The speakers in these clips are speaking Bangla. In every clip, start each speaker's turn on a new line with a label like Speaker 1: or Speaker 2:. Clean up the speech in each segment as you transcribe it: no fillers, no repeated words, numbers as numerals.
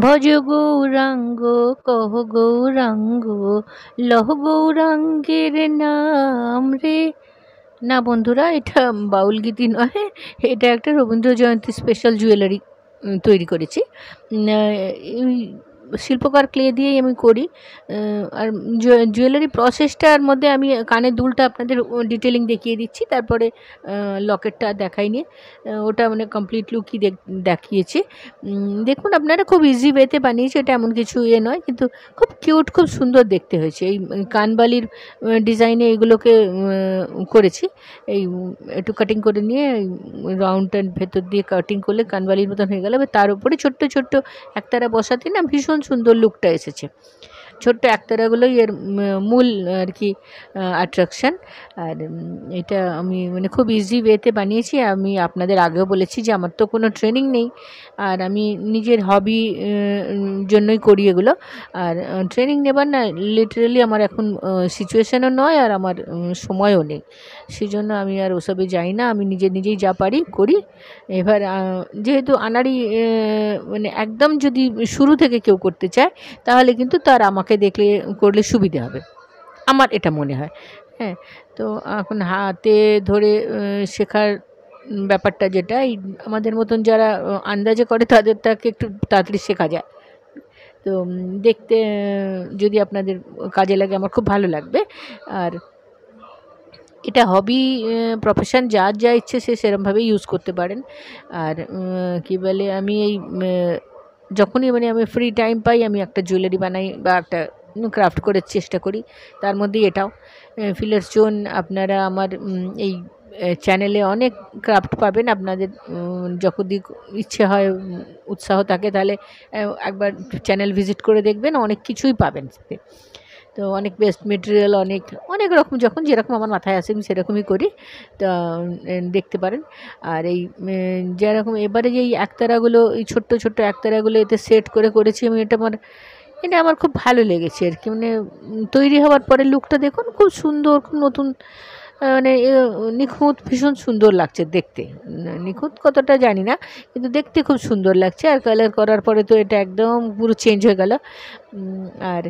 Speaker 1: ভজ গৌরাঙ্গ কহ গৌরাঙ্গ লহ গৌরাঙ্গের নাম রে। না বন্ধুরা, এটা বাউল গীতি নয়, এটা একটা রবীন্দ্র জয়ন্তী স্পেশাল জুয়েলারি তৈরি করেছি। এই শিল্পকার ক্লে দিয়েই আমি করি। আর জুয়েলারি প্রসেসটার মধ্যে আমি কানের দুলটা আপনাদের ডিটেলিং দেখিয়ে দিচ্ছি, তারপরে লকেটটা দেখাইনি, ওটা মানে কমপ্লিট লুকই দেখিয়েছি। দেখুন আপনারা, খুব ইজি ওয়েতে বানিয়েছি, এটা এমন কিছু নয়, কিন্তু খুব কিউট, খুব সুন্দর দেখতে হয়েছে। এই কানবালির ডিজাইনে এগুলোকে করেছি। এই একটু কাটিং করে নিয়ে রাউন্ডটার ভেতর দিয়ে কাটিং করলে কানবালির মতন হয়ে গেল। তার উপরে ছোট্ট ছোট্ট একতারা বসাতে না ভীষণ সুন্দর লুকটা এসেছে। ছোট্ট একতারাগুলোই এর মূল আর কি অ্যাট্রাকশান। আর এটা আমি মানে খুব ইজি ওয়েতে বানিয়েছি। আমি আপনাদের আগেও বলেছি যে আমার তো কোনো ট্রেনিং নেই, আর আমি নিজের হবি জন্যই করি এগুলো। আর ট্রেনিং নেবার না লিটারেলি আমার এখন সিচুয়েশানও নয়, আর আমার সময়ও নেই, সেই জন্য আমি আর ওসবে যাই না। আমি নিজেই যা পারি করি। এবার যেহেতু আনাড়ি মানে একদম যদি শুরু থেকে কেউ করতে চায়, তাহলে কিন্তু তার আমাকে দেখলে করলে সুবিধে হবে, আমার এটা মনে হয়। হ্যাঁ, তো এখন হাতে ধরে শেখার ব্যাপারটা যেটা, এই আমাদের মতন যারা আন্দাজে করে তাদের তাকে একটু তাড়াতাড়ি শেখা যায়। তো দেখতে যদি আপনাদের কাজে লাগে আমার খুব ভালো লাগবে। আর এটা হবি প্রফেশন, যার যা ইচ্ছে সে সেরমভাবে ইউজ করতে পারেন। আর কী বলে, আমি এই যখনই মানে আমি ফ্রি টাইম পাই আমি একটা জুয়েলারি বানাই বা একটা ক্রাফট করার চেষ্টা করি। তার মধ্যেই এটাও ফিলার স্টোন। আপনারা আমার এই চ্যানেলে অনেক ক্রাফট পাবেন। আপনাদের যখন ইচ্ছে হয়, উৎসাহ থাকে, তাহলে একবার চ্যানেল ভিজিট করে দেখবেন, অনেক কিছুই পাবেন। তো অনেক বেস্ট মেটেরিয়াল, অনেক রকম যখন যেরকম আমার মাথায় আসে আমি সেরকমই করি, তা দেখতে পারেন। আর এই যেরকম এবারে যে এই একতারাগুলো, এই ছোট্ট ছোট্ট একতারাগুলো এতে সেট করে করেছি আমি, এটা আমার খুব ভালো লেগেছে আর কি। মানে তৈরি হওয়ার পরে লুকটা দেখুন, খুব সুন্দর, খুব নতুন, মানে নিখুঁত, ভীষণ সুন্দর লাগছে দেখতে। নিখুঁত কতটা জানি না, কিন্তু দেখতে খুব সুন্দর লাগছে। আর কালার করার পরে তো এটা একদম পুরো চেঞ্জ হয়ে গেল। আর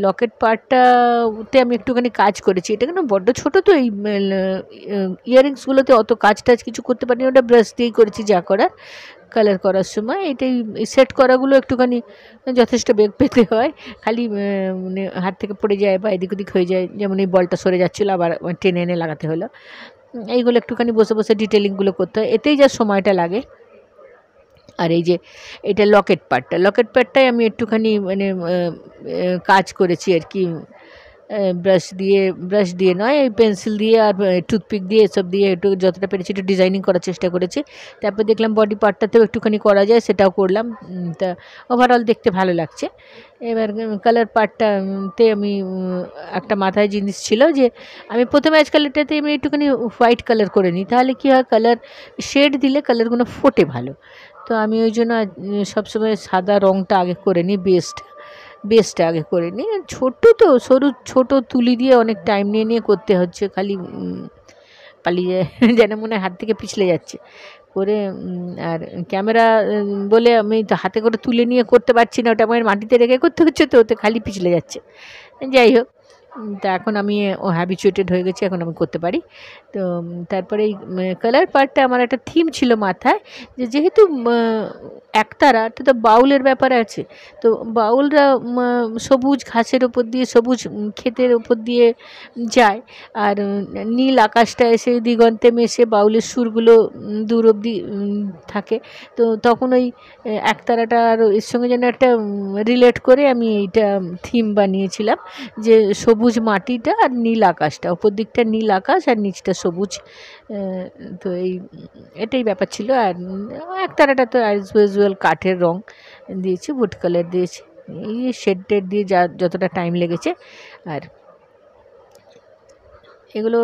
Speaker 1: লকেট পার্টটাতে আমি একটুখানি কাজ করেছি। এটা কেন বড্ড ছোটো, তো এই ইয়াররিংসগুলোতে অত কাজ টাজ কিছু করতে পারিনি, ওটা ব্রাশ দিয়েই করেছি যা করার কালার করার সময়। এটাই সেট করাগুলো একটুখানি যথেষ্ট বেগ পেতে হয়, খালি মানে হাত থেকে পড়ে যায় বা এদিক ওদিক হয়ে যায়। যেমন এই বলটা সরে যাচ্ছিলো, আবার টেনে এনে লাগাতে হলো। এইগুলো একটুখানি বসে বসে ডিটেলিংগুলো করতে হয়, এতেই যা সময়টা লাগে। আর এই যে এটা লকেট পার্টটাই আমি একটুখানি মানে কাজ করেছি আর কি। ব্রাশ দিয়ে নয়, এই পেন্সিল দিয়ে আর টুথপিক দিয়ে, এসব দিয়ে একটু যতটা পেরেছি একটু ডিজাইনিং করার চেষ্টা করেছি। তারপর দেখলাম বডি পার্টটাতেও একটুখানি করা যায়, সেটাও করলাম। তা ওভারঅল দেখতে ভালো লাগছে। এবার কালার পার্টটাতে আমি একটা মাথায় জিনিস ছিল যে আমি প্রথমে আজকাল এটাতে আমি একটুখানি হোয়াইট কালার করে নিই, তাহলে কী হয়, কালার শেড দিলে কালারগুলো ফোটে ভালো। তো আমি ওই জন্য সবসময় সাদা রঙটা আগে করে নিই, বেসটা আগে করে নিই। ছোট্ট তো সরু ছোট তুলি দিয়ে অনেক টাইম নিয়ে করতে হচ্ছে, খালি পালিয়ে যেন মনে হয় হাত থেকে পিছলে যাচ্ছে করে। আর ক্যামেরা বলে আমি তো হাতে করে তুলে নিয়ে করতে পারছি না, ওটা আমার মাটিতে রেখে করতে হচ্ছে, তো ওতে খালি পিছলে যাচ্ছে। যাই হোক, তা এখন আমি হ্যাবিচুয়েটেড হয়ে গেছি, এখন আমি করতে পারি। তো তারপরে এই কালার পার্টটা আমার একটা থিম ছিল মাথায়, যেহেতু একতারা, তো বাউলের ব্যাপার আছে। তো বাউলরা সবুজ ঘাসের ওপর দিয়ে, সবুজ ক্ষেতের ওপর দিয়ে যায়, আর নীল আকাশটা এসে দিগন্তে মেশে বাউলের সুরগুলো দূর অবধি থাকে। তো তখন ওই একতারাটা আর এর সঙ্গে যেন একটা রিলেট করে আমি এইটা থিম বানিয়েছিলাম, যে সবুজ মাটিটা আর নীল আকাশটা, ওপর দিকটা নীল আকাশ আর নিচটা সবুজ। তো এটাই ব্যাপার ছিল। আর একতারাটা তো অ্যাজ ইউজুয়াল কাঠের রং দিয়েছি, উড কালার দিয়েছি, এই শেড দিয়ে যতটা টাইম লেগেছে। আর এগুলো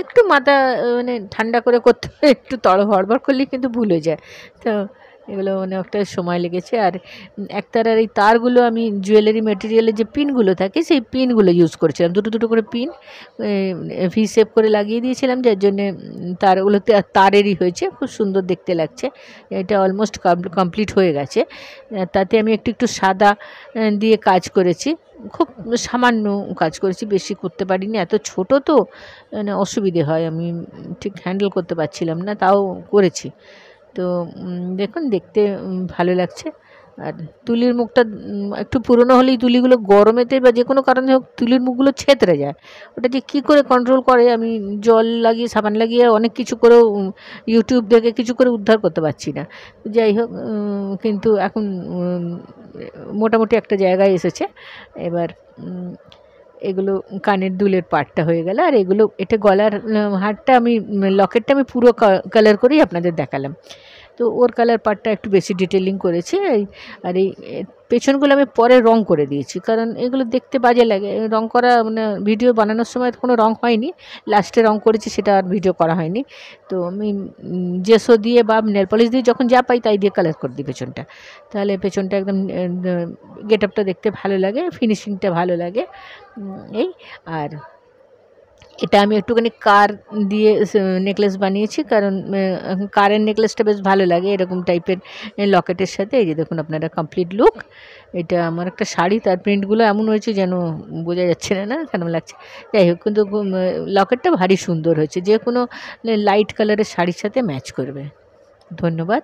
Speaker 1: একটু মাথা মানে ঠান্ডা করে করতে হয়, একটু হড়বড় করলে কিন্তু ভুল হয়ে যায়। তো এগুলো অনেকটা সময় লেগেছে। আর একতারার এই তারগুলো আমি জুয়েলারি মেটেরিয়ালের যে পিনগুলো থাকে সেই পিনগুলো ইউজ করেছিলাম, দুটো দুটো করে পিন ভি শেপ করে লাগিয়ে দিয়েছিলাম, যার জন্যে তারগুলো তারেরই হয়েছে, খুব সুন্দর দেখতে লাগছে। এটা অলমোস্ট কমপ্লিট হয়ে গেছে। তাতে আমি একটু একটু সাদা দিয়ে কাজ করেছি, খুব সামান্য কাজ করেছি, বেশি করতে পারিনি, এত ছোট তো মানে অসুবিধে হয়, আমি ঠিক হ্যান্ডেল করতে পারছিলাম না, তাও করেছি। তো দেখুন দেখতে ভালো লাগছে। আর তুলির মুখটা একটু পুরনো হলেই তুলিগুলো গরমেতে বা যে কোনো কারণে হোক তুলির মুখগুলো ছেতরে যায়, ওটা যে কী করে কন্ট্রোল করে আমি জল লাগিয়ে সাবান লাগিয়ে অনেক কিছু করেও ইউটিউব দেখে কিছু করে উদ্ধার করতে পারছি না। যাই হোক, কিন্তু এখন মোটামুটি একটা জায়গায় এসেছে। এবার এগুলো কানের দুলের পার্টটা হয়ে গেল, আর এগুলো এটা গলার হারটা আমি লকেটটা আমি পুরো কালার করেই আপনাদের দেখালাম। তো ওর কালার পার্টটা একটু বেশি ডিটেলিং করেছি। আর এই পেছনগুলো আমি পরে রং করে দিয়েছি, কারণ এগুলো দেখতে বাজে লাগে, রং করা মানে ভিডিও বানানোর সময় কোনো রং হয়নি, লাস্টে রং করেছি, সেটা আর ভিডিও করা হয়নি। তো আমি জেসো দিয়ে বা নেল পলিশ দিয়ে যখন যা পাই তাই দিয়ে কালার করে দিই পেছনটা, তাহলে পেছনটা একদম গেট আপটা দেখতে ভালো লাগে, ফিনিশিংটা ভালো লাগে। এই আর এটা আমি একটুখানি কার দিয়ে নেকলেস বানিয়েছি, কারণ কারের নেকলেসটা বেশ ভালো লাগে এরকম টাইপের লকেটের সাথে। এই যে দেখুন আপনারা কমপ্লিট লুক। এটা আমার একটা শাড়ি, তার প্রিন্টগুলো এমন হয়েছে যেন বোঝা যাচ্ছে না, না কেমন লাগছে। যাই হোক, কিন্তু লকেটটা ভারী সুন্দর হয়েছে, যে কোনো লাইট কালারের শাড়ির সাথে ম্যাচ করবে। ধন্যবাদ।